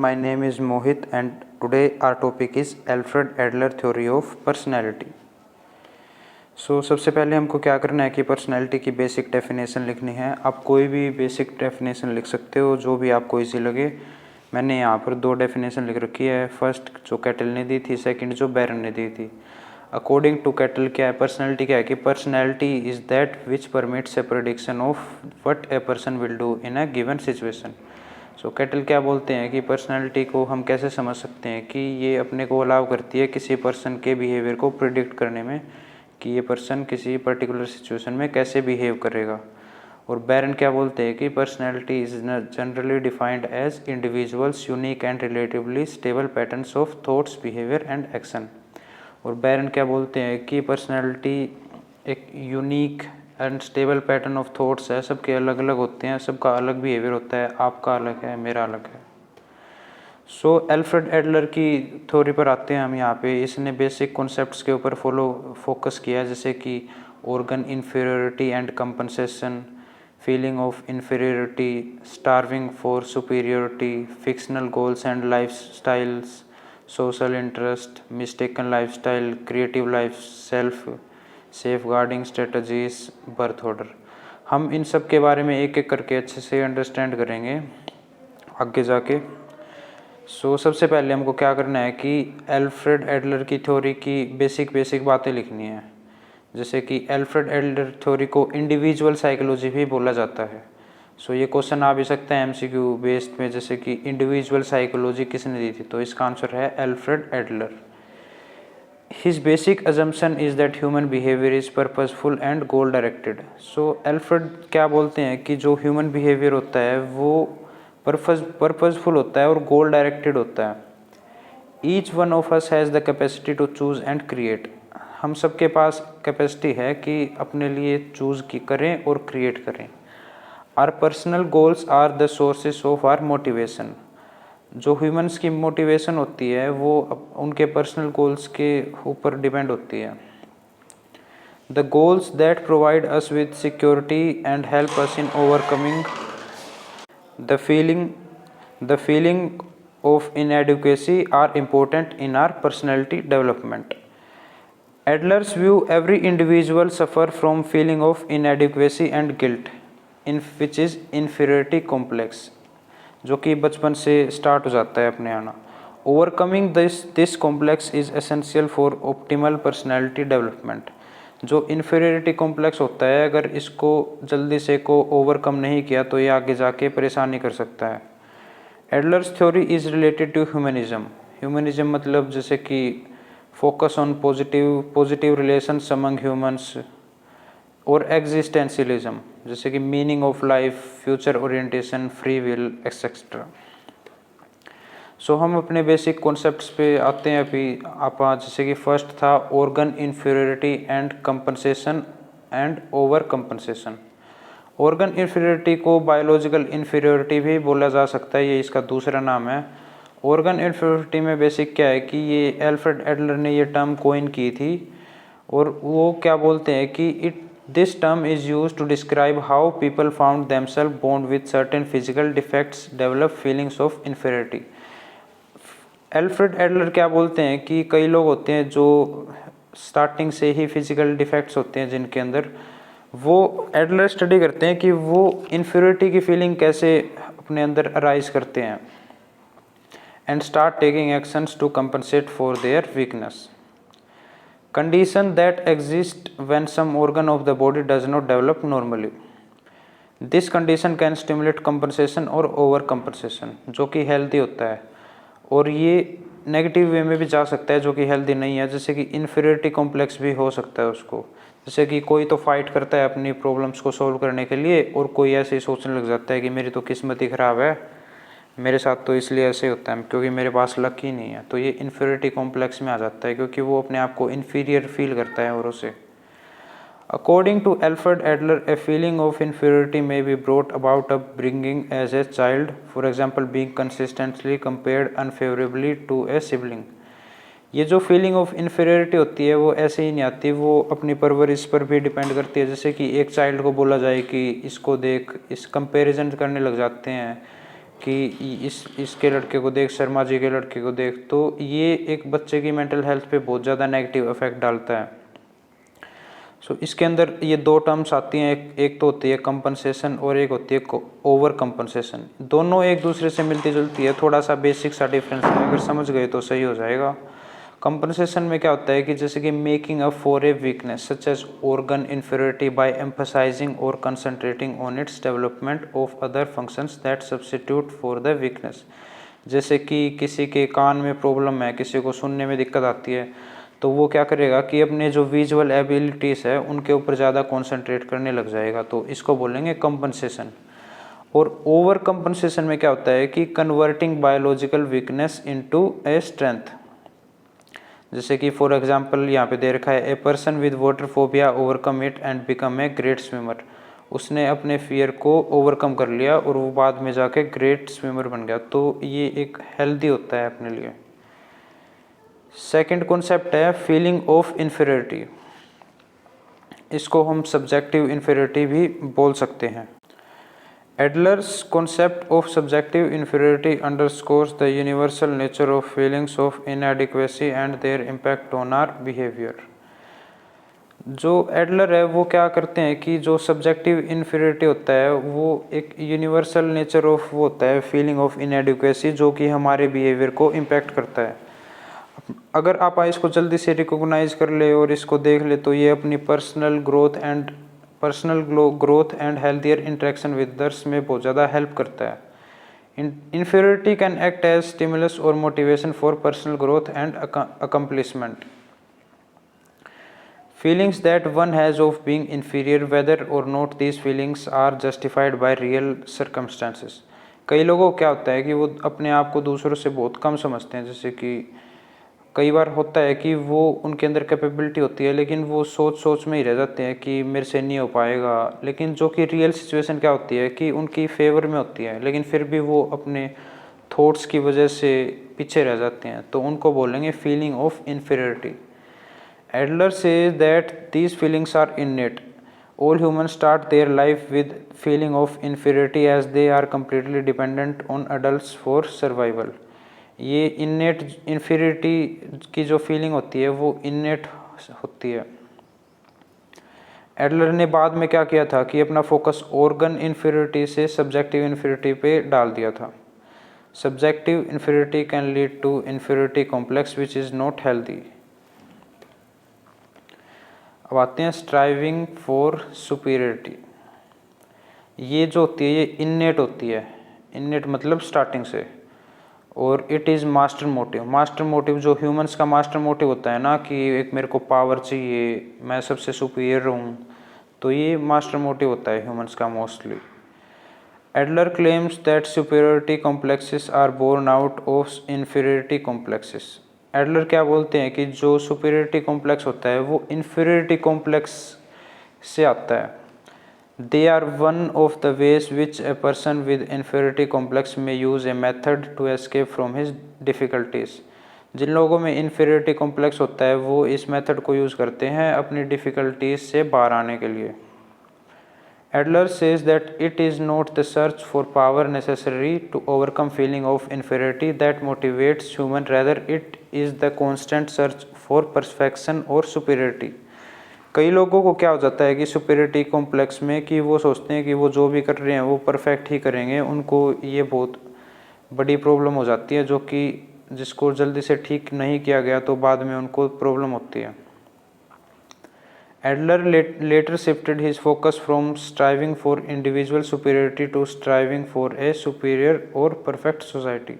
my name is Mohit and today our topic is Alfred Adler theory of personality. सबसे पहले हमको क्या करना है कि पर्सनैलिटी की बेसिक डेफिनेशन लिखनी है। आप कोई भी बेसिक डेफिनेशन लिख सकते हो जो भी आपको इजी लगे। मैंने यहाँ पर 2 डेफिनेशन लिख रखी है, फर्स्ट जो कैटल ने दी थी, सेकंड जो बैरन ने दी थी। अकॉर्डिंग टू कैटल क्या है पर्सनैलिटी, क्या है कि personality is that which permits A prediction of what a person will do in a given situation. Cattle क्या बोलते हैं कि पर्सनैलिटी को हम कैसे समझ सकते हैं कि ये अपने को अलाउ करती है किसी पर्सन के बिहेवियर को प्रिडिक्ट करने में कि ये पर्सन किसी पर्टिकुलर सिचुएशन में कैसे बिहेव करेगा। और बैरन क्या बोलते हैं कि personality is generally defined as individuals unique and relatively stable patterns of thoughts behaviour and action. और बैरन क्या बोलते हैं कि पर्सनैलिटी एक unique and stable pattern of thoughts है, सबके अलग अलग होते हैं, सबका अलग बिहेवियर होता है, आपका अलग है, मेरा अलग है। एल्फ्रेड एडलर की थ्योरी पर आते हैं हम यहाँ पे। इसने बेसिक कॉन्सेप्ट्स के ऊपर फोकस किया, जैसे कि organ inferiority and compensation, feeling of inferiority, starving for superiority, fictional goals and lifestyles, social interest, mistaken lifestyle, creative life, self safeguarding strategies, birth order. हम इन सब के बारे में एक एक करके अच्छे से अंडरस्टैंड करेंगे आगे जाके। सबसे पहले हमको क्या करना है कि एल्फ्रेड एडलर की थ्योरी की बेसिक बातें लिखनी है। जैसे कि एल्फ्रेड एडलर थ्योरी को इंडिविजुअल साइकोलॉजी भी बोला जाता है। ये क्वेश्चन आ भी सकता है एमसीक्यू बेस्ड में, जैसे कि इंडिविजुअल साइकोलॉजी किसने दी थी, तो इसका आंसर है Alfred Adler. His basic assumption is that human behavior is purposeful and goal directed. Alfred क्या बोलते हैं कि जो ह्यूमन बिहेवियर होता है वो पर्पजफुल होता है और गोल डायरेक्टेड होता है। Each one of us has the capacity to choose and create. हम सबके पास कैपेसिटी है कि अपने लिए चूज़ की करें और क्रिएट करें। Our personal goals are the sources of our motivation. जो ह्यूमंस की मोटिवेशन होती है वो उनके पर्सनल गोल्स के ऊपर डिपेंड होती है। The goals that provide us with security and help us in overcoming the feeling of inadequacy are important in our personality development. Adler's view every individual suffer from feeling of inadequacy and guilt in which is inferiority complex, जो कि बचपन से start हो जाता है अपने आना। Overcoming this complex is essential for optimal personality development. जो इन्फीरियरिटी कॉम्प्लेक्स होता है, अगर इसको जल्दी से ओवरकम नहीं किया तो ये आगे जाके परेशानी कर सकता है। Adler's theory is related to humanism. Humanism मतलब जैसे कि focus on positive relations among humans, और एग्जिस्टेंशियलिज्म जैसे कि meaning of life, future orientation, free will etcetera. हम अपने बेसिक कॉन्सेप्ट्स पे आते हैं अभी। जैसे कि फर्स्ट था organ inferiority and compensation and over compensation. Organ inferiority को बायोलॉजिकल इन्फीरियरिटी भी बोला जा सकता है, ये इसका दूसरा नाम है। ऑर्गन इन्फीरियरिटी में बेसिक क्या है कि ये एल्फ्रेड एडलर ने ये टर्म कोइन की थी, और वो क्या बोलते हैं कि This term is used to describe how people found themselves born with certain physical defects develop feelings of inferiority. Alfred Adler क्या बोलते हैं कि कई लोग होते हैं जो स्टार्टिंग से ही फिजिकल डिफेक्ट्स होते हैं जिनके अंदर, वो एडलर स्टडी करते हैं कि वो इन्फीरियरिटी की फीलिंग कैसे अपने अंदर अराइज करते हैं and start taking actions to compensate for their weakness. Condition that exist when some organ of the body does not develop normally. This condition can stimulate compensation और overcompensation, जो कि healthy होता है, और ये नेगेटिव वे में भी जा सकता है जो कि हेल्दी नहीं है। जैसे कि इन्फीरियरिटी कॉम्प्लेक्स भी हो सकता है उसको, जैसे कि कोई तो फाइट करता है अपनी प्रॉब्लम्स को सॉल्व करने के लिए, और कोई ऐसे ही सोचने लग जाता है कि मेरी तो किस्मत ही ख़राब है, मेरे साथ तो इसलिए ऐसे होता है क्योंकि मेरे पास लक ही नहीं है। तो ये इन्फीरियरिटी कॉम्प्लेक्स में आ जाता है क्योंकि वो अपने आप को इन्फीरियर फील करता है औरों से। According to Alfred Adler, a feeling of inferiority may be brought about upbringing as a child, for example being consistently compared unfavourably to a sibling. ये जो फीलिंग ऑफ इन्फीरियरिटी होती है वो ऐसे ही नहीं आती, वो अपनी परवरिश पर भी डिपेंड करती है। जैसे कि एक चाइल्ड को बोला जाए कि इसको देख, इस कंपेरिजन करने लग जाते हैं कि इसके लड़के को देख, शर्मा जी के लड़के को देख, तो ये एक बच्चे की मेंटल हेल्थ पे बहुत ज़्यादा नेगेटिव इफेक्ट डालता है। इसके अंदर ये दो टर्म्स आती हैं, एक तो होती है कंपनसेशन और एक होती है ओवर कंपनसेशन। दोनों एक दूसरे से मिलती जुलती है, थोड़ा सा बेसिक सा डिफरेंस है, अगर समझ गए तो सही हो जाएगा। कंपनसेशन में क्या होता है कि जैसे कि making up for a weakness such as organ inferiority by emphasising और concentrating on its development of other functions that substitute for the weakness. जैसे कि किसी के कान में प्रॉब्लम है, किसी को सुनने में दिक्कत आती है, तो वो क्या करेगा कि अपने जो विजुअल एबिलिटीज़ है उनके ऊपर ज़्यादा कॉन्सेंट्रेट करने लग जाएगा, तो इसको बोलेंगे कंपनसेशन। और ओवर कंपनसेशन में क्या होता है कि converting biological weakness into a strength. जैसे कि फॉर एग्जांपल यहाँ पे दे रखा है, ए person with water phobia overcome it and become a great swimmer. उसने अपने फियर को ओवरकम कर लिया और वो बाद में जाके ग्रेट स्विमर बन गया, तो ये एक हेल्दी होता है अपने लिए। सेकंड कॉन्सेप्ट है फीलिंग ऑफ इन्फीरियरिटी। इसको हम सब्जेक्टिव इन्फीरियरिटी भी बोल सकते हैं। Adler's concept of subjective inferiority underscores the universal nature of feelings of inadequacy and their impact on our behavior। जो एडलर है वो क्या करते हैं कि जो सब्जेक्टिव इन्फीरियरिटी होता है वो एक यूनिवर्सल नेचर ऑफ वो होता है फीलिंग ऑफ इनएडिक्वेसी, जो कि हमारे बिहेवियर को इम्पैक्ट करता है। अगर आप इसको जल्दी से रिकॉग्नाइज कर ले और इसको देख ले तो ये अपनी personal growth and healthier interaction with others में बहुत ज़्यादा हेल्प करता है। Inferiority can act as stimulus और motivation for personal growth and accomplishment. Feelings that one has of being inferior whether or not these feelings are justified by real circumstances। कई लोगों को क्या होता है कि वो अपने आप को दूसरों से बहुत कम समझते हैं। जैसे कि कई बार होता है कि वो उनके अंदर कैपेबिलिटी होती है लेकिन वो सोच में ही रह जाते हैं कि मेरे से नहीं हो पाएगा, लेकिन जो कि रियल सिचुएशन क्या होती है कि उनकी फेवर में होती है, लेकिन फिर भी वो अपने थॉट्स की वजह से पीछे रह जाते हैं, तो उनको बोलेंगे feeling of inferiority. Adler says that these feelings are innate. All humans start their life with feeling of inferiority as they are completely dependent on adults for survival। ये innate inferiority की जो feeling होती है वो innate होती है। Adler ने बाद में क्या किया था कि अपना फोकस ऑर्गन इन्फीरियरिटी से सब्जेक्टिव इन्फीरियरिटी पे डाल दिया था। Subjective inferiority can lead to inferiority complex which is not healthy. अब आते हैं स्ट्राइविंग फॉर सुपीरियरिटी। ये जो होती है ये इननेट होती है, इननेट मतलब स्टार्टिंग से, और it is master motive. Master motive जो ह्यूमंस का मास्टर मोटिव होता है ना कि एक मेरे को पावर चाहिए, मैं सबसे सुपीरियर हूँ, तो ये मास्टर मोटिव होता है ह्यूमंस का mostly. Adler claims that superiority complexes are born out of inferiority complexes. Adler क्या बोलते हैं कि जो सुपीरियरिटी कॉम्प्लेक्स होता है वो इन्फीरियरिटी कॉम्प्लेक्स से आता है। They are one of the ways which a person with inferiority complex में use a method to escape from his difficulties. जिन लोगों में इन्फीरियरिटी कॉम्प्लेक्स होता है वो इस मेथड को यूज़ करते हैं अपनी डिफ़िकल्टीज से बाहर आने के लिए। Adler says that it is not the search for power necessary to overcome feeling of inferiority that motivates human, rather it is the constant search for perfection or superiority। कई लोगों को क्या हो जाता है कि सुपीरियरिटी कॉम्प्लेक्स में कि वो सोचते हैं कि वो जो भी कर रहे हैं वो परफेक्ट ही करेंगे, उनको ये बहुत बड़ी प्रॉब्लम हो जाती है, जो कि जिसको जल्दी से ठीक नहीं किया गया तो बाद में उनको प्रॉब्लम होती है। Adler later shifted his focus from striving for individual superiority to striving for a superior or perfect society।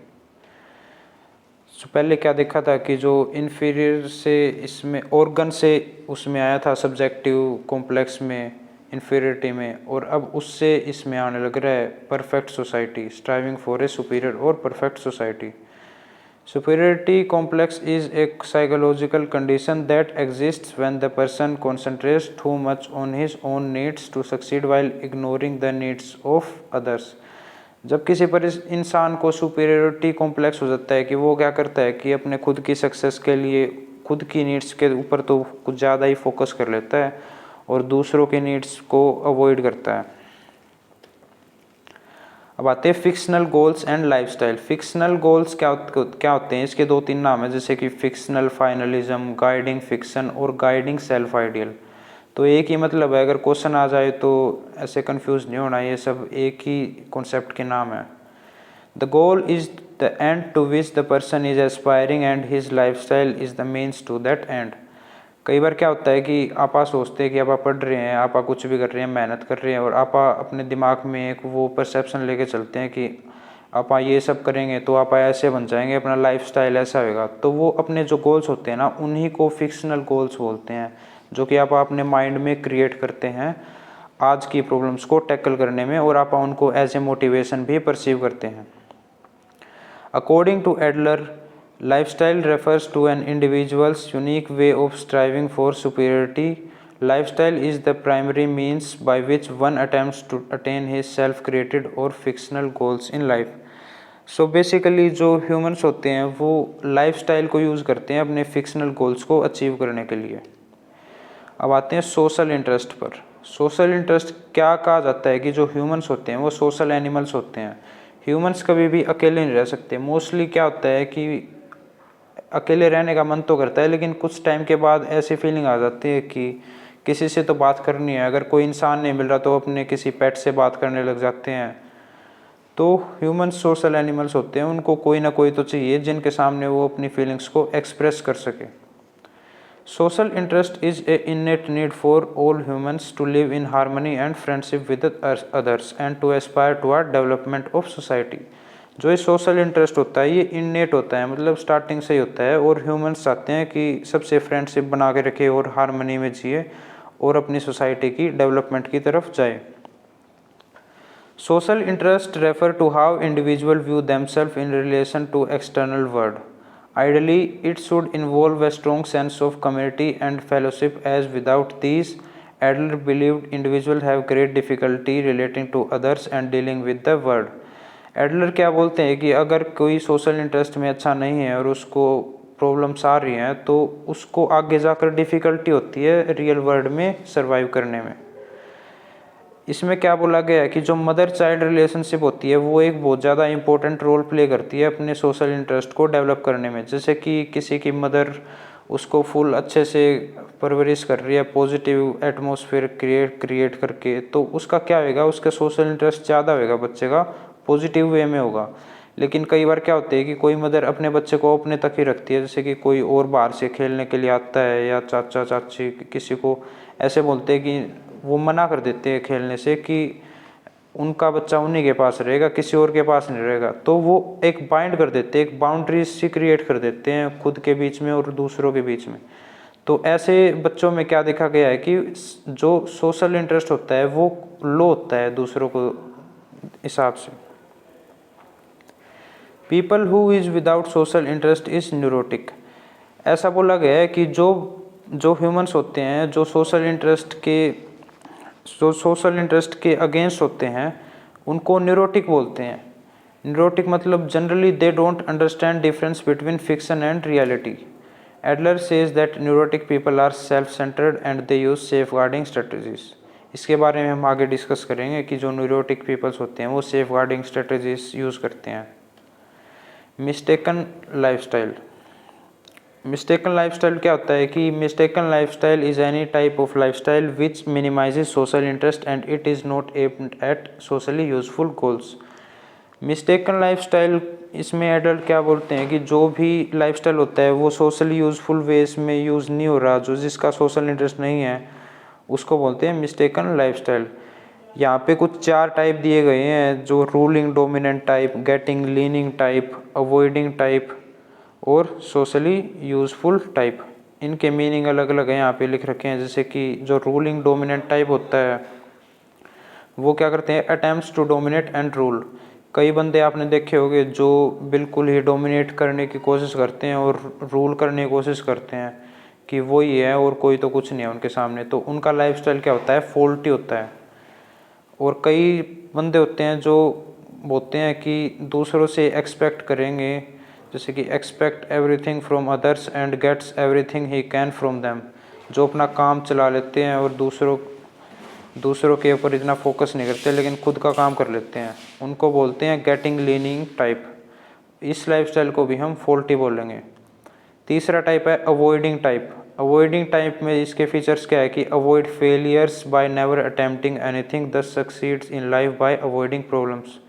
पहले क्या देखा था कि जो inferior से इसमें organ से उसमें आया था सब्जेक्टिव कॉम्प्लेक्स में inferiority में, और अब उससे इसमें आने लग रहा है perfect society, striving for a superior or perfect society। Superiority complex is a psychological condition that exists when the person concentrates too much on his own needs to succeed while ignoring the needs of others। जब किसी पर इस इंसान को superiority complex हो जाता है कि वो क्या करता है कि अपने खुद की सक्सेस के लिए खुद की नीड्स के ऊपर तो कुछ ज़्यादा ही फोकस कर लेता है और दूसरों के नीड्स को अवॉइड करता है। अब आते हैं fictional goals and lifestyle. Fictional goals क्या होते हैं, इसके 2-3 नाम हैं, जैसे कि फिक्शनल फाइनलिज्म, गाइडिंग फिक्शन और गाइडिंग सेल्फ आइडियल। तो एक ही मतलब है, अगर क्वेश्चन आ जाए तो ऐसे कंफ्यूज नहीं होना, ये सब एक ही कॉन्सेप्ट के नाम है। The goal is the end to which the person is aspiring and his lifestyle is the means to that end. कई बार क्या होता है कि आप सोचते हैं कि आप पढ़ रहे हैं, आप कुछ भी कर रहे हैं, मेहनत कर रहे हैं, और आप अपने दिमाग में एक वो परसेप्शन लेके चलते हैं कि आप ये सब करेंगे तो आप ऐसे बन जाएंगे, अपना लाइफस्टाइल ऐसा होगा। तो वो अपने जो गोल्स होते हैं ना, उन्हीं को फिक्शनल गोल्स बोलते हैं, जो कि आप अपने माइंड में क्रिएट करते हैं आज की प्रॉब्लम्स को टैकल करने में, और आप उनको एज ए मोटिवेशन भी परसीव करते हैं। According to Adler, lifestyle refers to an individual's unique way of striving for superiority. Lifestyle is the primary means by which one attempts to attain his self-created or fictional goals in life. So basically जो humans होते हैं वो lifestyle को use करते हैं अपने fictional goals को achieve करने के लिए। अब आते हैं सोशल इंटरेस्ट पर। सोशल इंटरेस्ट क्या कहा जाता है कि जो ह्यूमंस होते हैं वो सोशल एनिमल्स होते हैं। ह्यूमंस कभी भी अकेले नहीं रह सकते। मोस्टली क्या होता है कि अकेले रहने का मन तो करता है, लेकिन कुछ टाइम के बाद ऐसी फीलिंग आ जाती है कि किसी से तो बात करनी है। अगर कोई इंसान नहीं मिल रहा तो अपने किसी पेट से बात करने लग जाते हैं। तो ह्यूमंस सोशल एनिमल्स होते हैं, उनको कोई ना कोई तो चाहिए जिनके सामने वो अपनी फीलिंग्स को एक्सप्रेस कर सके। Social interest is a innate need for all humans to live in harmony and friendship with others and to aspire to our development of society. जो ये सोशल इंटरेस्ट होता है ये इननेट होता है, मतलब स्टार्टिंग से ही होता है, और ह्यूमंस चाहते हैं कि सबसे फ्रेंडशिप बना के रखे और हार्मनी में जिए और अपनी सोसाइटी की डेवलपमेंट की तरफ जाए। Social interest refer to how individual view themself in relation to external world. Ideally it should involve a strong sense of community and fellowship, as without these Adler believed individual have great difficulty relating to others and dealing with the world. Adler क्या बोलते हैं कि अगर कोई social interest में अच्छा नहीं है और उसको प्रॉब्लम्स आ रही हैं तो उसको आगे जाकर डिफ़िकल्टी होती है रियल वर्ल्ड में सरवाइव करने में। इसमें क्या बोला गया है कि जो मदर चाइल्ड रिलेशनशिप होती है वो एक बहुत ज़्यादा इंपॉर्टेंट रोल प्ले करती है अपने सोशल इंटरेस्ट को डेवलप करने में। जैसे कि किसी की मदर उसको फुल अच्छे से परवरिश कर रही है, पॉजिटिव एटमॉस्फेयर क्रिएट करके, तो उसका क्या होगा, उसका सोशल इंटरेस्ट ज़्यादा होगा, बच्चे का पॉजिटिव वे में होगा। लेकिन कई बार क्या होता है कि कोई मदर अपने बच्चे को अपने तक ही रखती है, जैसे कि कोई और बाहर से खेलने के लिए आता है या चाचा चाची किसी को ऐसे बोलते हैं कि वो मना कर देते हैं खेलने से कि उनका बच्चा उन्हीं के पास रहेगा, किसी और के पास नहीं रहेगा। तो वो एक बाइंड कर देते हैं, एक बाउंड्रीज सी क्रिएट कर देते हैं खुद के बीच में और दूसरों के बीच में। तो ऐसे बच्चों में क्या देखा गया है कि जो सोशल इंटरेस्ट होता है वो लो होता है दूसरों को हिसाब से। People who is without social interest is neurotic. ऐसा बोला गया है कि जो ह्यूमंस होते हैं जो सोशल इंटरेस्ट के अगेंस्ट होते हैं उनको न्यूरोटिक बोलते हैं। न्यूरोटिक मतलब generally they don't understand difference between fiction and reality. Adler says that neurotic people are self centred and they use safeguarding strategies. इसके बारे में हम आगे डिस्कस करेंगे कि जो न्यूरोटिक पीपल्स होते हैं वो सेफ गार्डिंग स्ट्रेटजीज यूज़ करते हैं। Mistaken lifestyle. मिस्टेकन लाइफस्टाइल क्या होता है कि mistaken lifestyle is any type of lifestyle which minimises social interest and it is not aimed at socially useful goals. Mistaken lifestyle, इसमें एडल्ट क्या बोलते हैं कि जो भी लाइफस्टाइल होता है वो सोशली यूजफुल वेज में यूज़ नहीं हो रहा, जो जिसका सोशल इंटरेस्ट नहीं है उसको बोलते हैं मिस्टेकन लाइफस्टाइल। यहाँ पे कुछ 4 टाइप दिए गए हैं, जो ruling dominant type, getting leaning type, avoiding type और सोशली यूजफुल टाइप। इनके मीनिंग अलग अलग हैं, यहाँ पे लिख रखे हैं। जैसे कि जो रूलिंग डोमिनेंट टाइप होता है वो क्या करते हैं, attempts to dominate and rule. कई बंदे आपने देखे होंगे जो बिल्कुल ही डोमिनेट करने की कोशिश करते हैं और रूल करने की कोशिश करते हैं कि वो ही है और कोई तो कुछ नहीं है उनके सामने। तो उनका लाइफस्टाइल क्या होता है, फॉल्टी होता है। और कई बंदे होते हैं जो बोलते हैं कि दूसरों से एक्सपेक्ट करेंगे, जैसे कि expect everything from others and gets everything he can from them. जो अपना काम चला लेते हैं और दूसरों दूसरों के ऊपर इतना फोकस नहीं करते लेकिन खुद का काम कर लेते हैं, उनको बोलते हैं गेटिंग लीनिंग टाइप। इस लाइफस्टाइल को भी हम फॉल्टी बोलेंगे। तीसरा टाइप है अवॉइडिंग टाइप। अवॉइडिंग टाइप में इसके फीचर्स क्या है कि avoid failures by never attempting anything, thus succeeds in life by avoiding problems.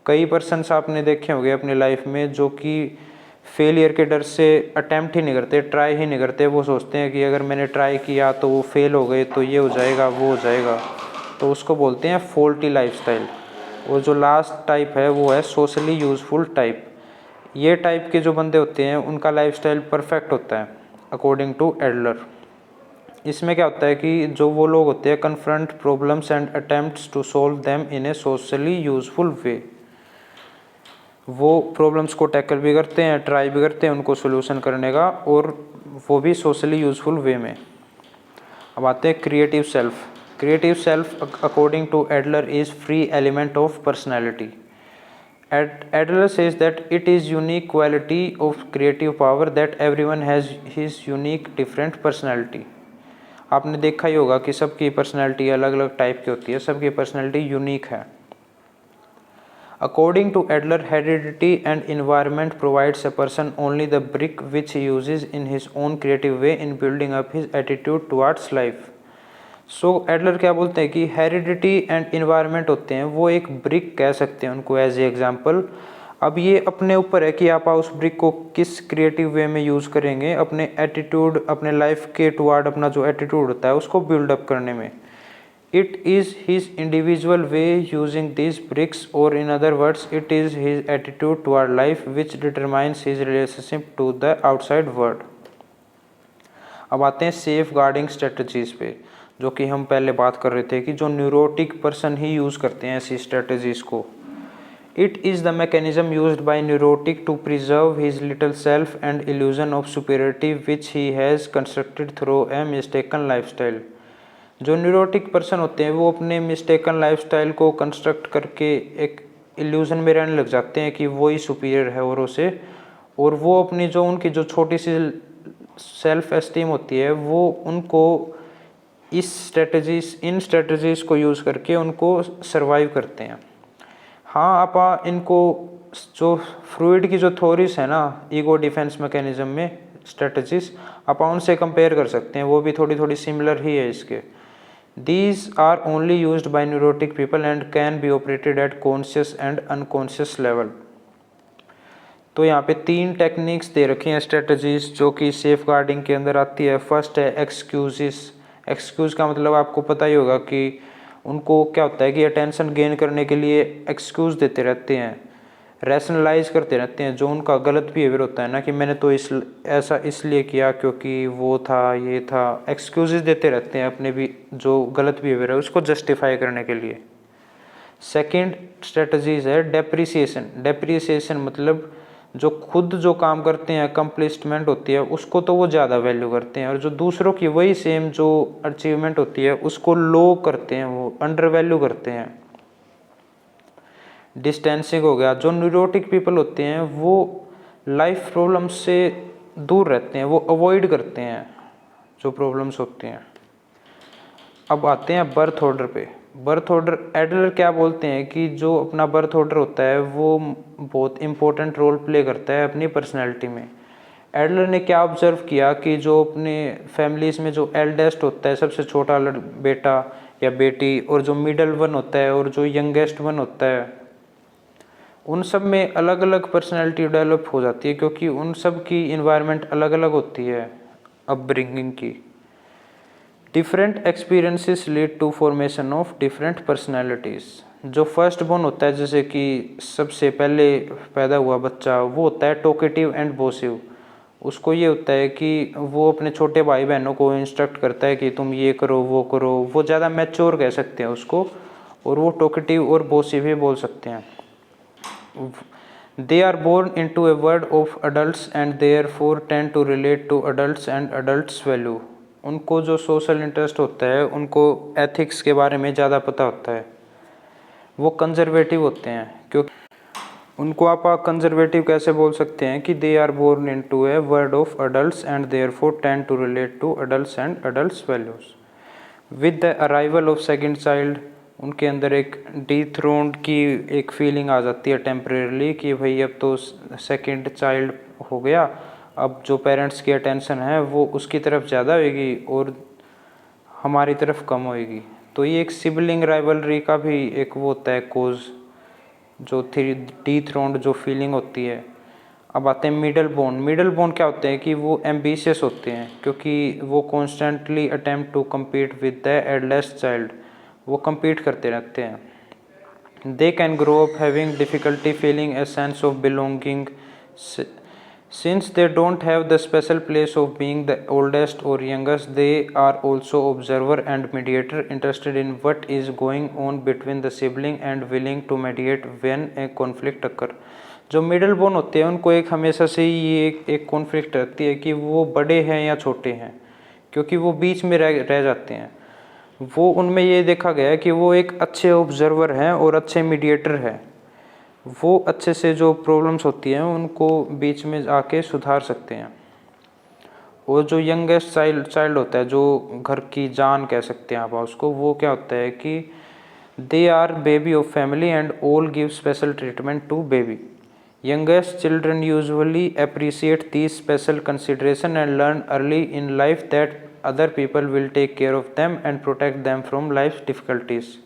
कई पर्सन्स आपने देखे होंगे अपनी लाइफ में जो कि फेलियर के डर से अटेम्प्ट ही नहीं करते, ट्राई ही नहीं करते। वो सोचते हैं कि अगर मैंने ट्राई किया तो वो फेल हो गए तो ये हो जाएगा वो हो जाएगा, तो उसको बोलते हैं फॉल्टी लाइफस्टाइल। और जो लास्ट टाइप है वो है सोशली यूजफुल टाइप। ये टाइप के जो बंदे होते हैं उनका लाइफस्टाइल परफेक्ट होता है अकॉर्डिंग टू एडलर। इसमें क्या होता है कि जो वो लोग होते हैं confront problems and attempts to solve them in a socially useful way. वो प्रॉब्लम्स को टैकल भी करते हैं, ट्राई भी करते हैं उनको सोल्यूशन करने का, और वो भी सोशली यूजफुल वे में। अब आते हैं creative self. Creative self according to Adler is free element of personality. Adler says that it is unique quality of creative power that everyone has his unique different personality। आपने देखा ही होगा कि सबकी personality अलग अलग टाइप की होती है, सबकी पर्सनैलिटी यूनिक है। According to Adler, heredity and environment provides a person only the brick which he uses in his own creative way in building up his attitude towards life। So Adler क्या बोलते हैं कि heredity and environment होते हैं, वो एक brick कह सकते हैं उनको एज ए एग्जाम्पल। अब ये अपने ऊपर है कि आप उस ब्रिक को किस क्रिएटिव वे में यूज़ करेंगे अपने एटीट्यूड, अपने लाइफ के टुवार्ड अपना जो एटीट्यूड होता है उसको बिल्डअप करने में। It is his individual way using this bricks, और in other words it is his attitude toward life which determines his relationship to the outside world. अब आते हैं सेफ गार्डिंग स्ट्रेटजीज पे, जो कि हम पहले बात कर रहे थे कि जो न्यूरोटिक पर्सन ही यूज़ करते हैं ऐसी स्ट्रेटजीज़ को। It is the mechanism used by neurotic to preserve his little self and illusion of superiority which he has constructed through a mistaken lifestyle. जो न्यूरोटिक पर्सन होते हैं वो अपने मिस्टेकन लाइफस्टाइल को कंस्ट्रक्ट करके एक इल्यूजन में रहने लग जाते हैं कि वो ही सुपीरियर है औरों से, और वो अपनी जो उनकी जो छोटी सी सेल्फ एस्टीम होती है वो उनको इन स्ट्रेटजीज़ को यूज़ करके उनको सर्वाइव करते हैं। हाँ, आप इनको जो फ्रूइड की जो थ्योरीज है ना ईगो डिफेंस मैकेनिज्म में स्ट्रेटजीज, आप उनसे कंपेयर कर सकते हैं, वो भी थोड़ी थोड़ी सिमिलर ही है इसके। These are only used by neurotic people and can be operated at conscious and unconscious level. तो यहाँ पे 3 टेक्निक्स दे रखी हैं स्ट्रेटजीज जो कि सेफ गार्डिंग के अंदर आती है। फर्स्ट है एक्सक्यूजेस। एक्सक्यूज़ का मतलब आपको पता ही होगा कि उनको क्या होता है कि अटेंशन गेन करने के लिए एक्सक्यूज़ देते रहते हैं, रैशनलाइज करते रहते हैं जो उनका गलत बिहेवियर होता है ना, कि मैंने तो ऐसा इसलिए किया क्योंकि वो था ये था। एक्सक्यूजेस देते रहते हैं अपने भी जो गलत बिहेवियर है उसको जस्टिफाई करने के लिए। सेकेंड स्ट्रेटजीज है डेप्रिसिएशन। डेप्रिसिएशन मतलब जो खुद जो काम करते हैं अकम्प्लिशमेंट होती है उसको तो वो ज़्यादा वैल्यू करते हैं, और जो दूसरों की वही सेम जो अचीवमेंट होती है उसको लो करते हैं, वो अंडर वैल्यू करते हैं। डिस्टेंसिंग हो गया। जो न्यूरोटिक पीपल होते हैं वो लाइफ प्रॉब्लम्स से दूर रहते हैं, वो अवॉइड करते हैं जो प्रॉब्लम्स होती हैं। अब आते हैं बर्थ ऑर्डर पे। बर्थ ऑर्डर एडलर क्या बोलते हैं कि जो अपना बर्थ ऑर्डर होता है वो बहुत इंपॉर्टेंट रोल प्ले करता है अपनी पर्सनैलिटी में। एडलर ने क्या ऑब्जर्व किया कि जो अपने फैमिलीज़ में जो एल्डेस्ट होता है, सबसे छोटा बेटा या बेटी, और जो मिडल वन होता है और जो यंगेस्ट वन होता है, उन सब में अलग अलग पर्सनैलिटी डेवलप हो जाती है क्योंकि उन सब की इन्वायरमेंट अलग अलग होती है अपब्रिंगिंग की। Different experiences lead to formation of different personalities. जो फर्स्ट बोर्न होता है, जैसे कि सबसे पहले पैदा हुआ बच्चा, वो होता है टॉकेटिव एंड बोसिव। उसको ये होता है कि वो अपने छोटे भाई बहनों को इंस्ट्रक्ट करता है कि तुम ये करो वो करो। वो ज़्यादा मैच्योर कह सकते हैं उसको, और वो टॉकेटिव और बोसिव ही बोल सकते हैं। They are born into a world of adults and therefore tend to relate to adults and adults value। उनको जो सोशल इंटरेस्ट होता है, उनको एथिक्स के बारे में ज़्यादा पता होता है, वो कंजर्वेटिव होते हैं। क्योंकि उनको आप कंजर्वेटिव कैसे बोल सकते हैं कि they are born into a world of adults and therefore tend to relate to adults and adults values. With the arrival of second child, उनके अंदर एक डिथ्रोन्ड की एक फीलिंग आ जाती है टेम्परेरली कि भाई अब तो सेकंड चाइल्ड हो गया, अब जो पेरेंट्स की अटेंशन है वो उसकी तरफ ज़्यादा होगी और हमारी तरफ कम होगी। तो ये एक सिबलिंग राइवलरी का भी एक वो होता है कोज, जो थी डिथ्रोन्ड जो फीलिंग होती है। अब आते हैं मिडल बोन। मिडल बोन क्या होते हैं कि वो एम्बिशियस होते हैं क्योंकि वो constantly attempt to compete with the eldest child, वो कम्पीट करते रहते हैं। They can grow up having difficulty feeling a sense of belonging since they don't have the special place of being the oldest or youngest. They are also observer and mediator, interested in what is going on between the sibling and willing to mediate when a conflict occur. जो middle bone होते हैं उनको एक हमेशा से ही ये एक conflict रहती है कि वो बड़े हैं या छोटे हैं, क्योंकि वो बीच में रह जाते हैं। वो उनमें ये देखा गया है कि वो एक अच्छे ऑब्जर्वर हैं और अच्छे मीडिएटर हैं। वो अच्छे से जो प्रॉब्लम्स होती हैं उनको बीच में आके सुधार सकते हैं। और जो यंगेस्ट चाइल्ड होता है, जो घर की जान कह सकते हैं आप उसको, वो क्या होता है कि they are baby of family and all give special treatment to baby. Youngest children usually appreciate the special consideration and learn early in life that other people will take care of them and protect them from life difficulties.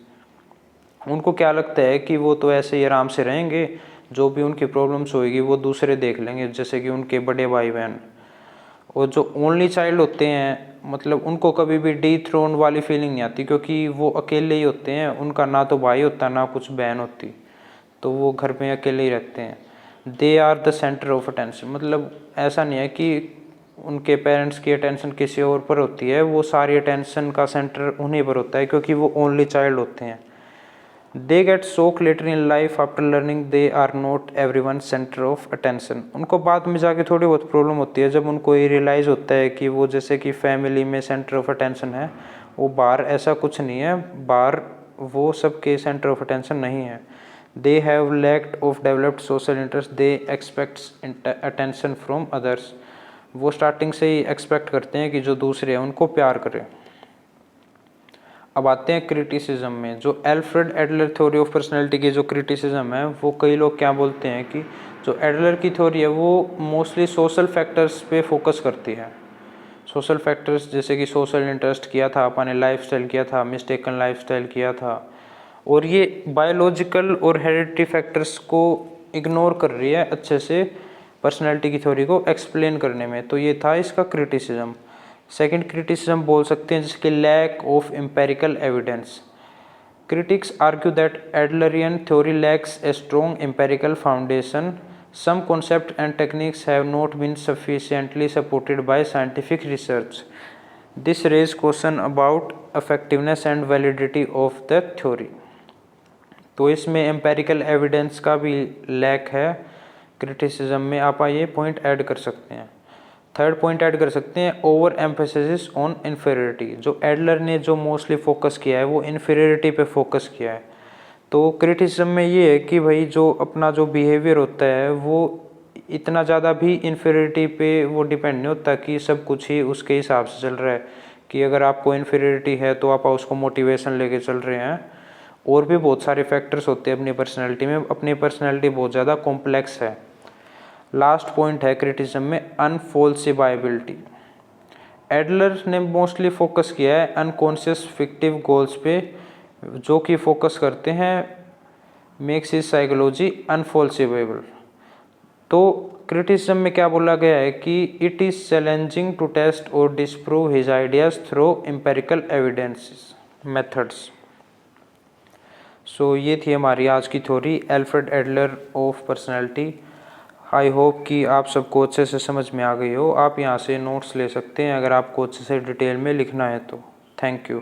उनको क्या लगता है कि वो तो ऐसे ही आराम से रहेंगे, जो भी उनकी प्रॉब्लम्स होएगी वो दूसरे देख लेंगे, जैसे कि उनके बड़े भाई बहन। और जो ओनली चाइल्ड होते हैं, मतलब उनको कभी भी डिथ्रोन वाली फीलिंग नहीं आती, क्योंकि वो अकेले ही होते हैं, उनका ना तो भाई होता ना कुछ बहन होती, तो वो घर में अकेले ही रहते हैं। They are the centre of attention, मतलब ऐसा नहीं है कि उनके पेरेंट्स की अटेंशन किसी और पर होती है, वो सारी अटेंशन का सेंटर उन्हीं पर होता है क्योंकि वो ओनली चाइल्ड होते हैं। They get shock later in life after learning they are not everyone centre of attention. उनको बाद में जाके थोड़ी बहुत प्रॉब्लम होती है जब उनको ये रियलाइज़ होता है कि वो जैसे कि फैमिली में सेंटर ऑफ अटेंशन है, वो बाहर ऐसा कुछ नहीं है, बाहर वो सबके सेंटर ऑफ अटेंशन नहीं है। They have lacked of developed social interest, they expect attention from others. वो स्टार्टिंग से ही एक्सपेक्ट करते हैं कि जो दूसरे हैं उनको प्यार करें। अब आते हैं क्रिटिसिज्म में। जो Alfred Adler theory of personality की जो क्रिटिसिज्म है, वो कई लोग क्या बोलते हैं कि जो एडलर की थ्योरी है वो मोस्टली सोशल फैक्टर्स पे फोकस करती है। सोशल फैक्टर्स जैसे कि सोशल इंटरेस्ट किया था, अपने लाइफस्टाइल किया था, मिस्टेकन लाइफस्टाइल किया था, और ये बायोलॉजिकल और हेरिडिटी फैक्टर्स को इग्नोर कर रही है अच्छे से पर्सनैलिटी की थ्योरी को एक्सप्लेन करने में। तो ये था इसका क्रिटिसिज्म। सेकंड क्रिटिसिज्म बोल सकते हैं जिसके lack of empirical evidence. Critics argue that Adlerian theory lacks a strong empirical foundation. Some concept and techniques have not been sufficiently supported by scientific research. This raise question about effectiveness and validity of the theory. तो इसमें empirical evidence का भी lack है criticism में, आप ये point add कर सकते हैं। थर्ड पॉइंट ऐड कर सकते हैं ओवर एम्फेसिस ऑन इन्फीरियरिटी। जो एडलर ने जो मोस्टली फोकस किया है वो इन्फीरियरिटी पे फोकस किया है। तो क्रिटिसिज्म में ये है कि भाई जो अपना जो बिहेवियर होता है वो इतना ज़्यादा भी इन्फीरियरिटी पे वो डिपेंड नहीं होता कि सब कुछ ही उसके हिसाब से चल रहा है, कि अगर आपको इन्फीरियरिटी है तो आप उसको मोटिवेशन लेके चल रहे हैं। और भी बहुत सारे फैक्टर्स होते हैं अपनी पर्सनैलिटी में, अपनी पर्सनैलिटी बहुत ज़्यादा कॉम्प्लेक्स है। लास्ट पॉइंट है क्रिटिसिज्म में अनफॉल्सिफाइबिलिटी। एडलर ने मोस्टली फोकस किया है अनकॉन्शियस फिक्टिव गोल्स पे, जो कि फोकस करते हैं मेक्स हिज साइकोलॉजी अनफॉल्सिफाइबल। तो क्रिटिसिज्म में क्या बोला गया है कि it is challenging to test और disprove his ideas through empirical evidence methods. So ये थी हमारी आज की theory Alfred Adler of personality. I hope कि आप सबको अच्छे से समझ में आ गई हो। आप यहाँ से नोट्स ले सकते हैं अगर आपको अच्छे से डिटेल में लिखना है तो। Thank you.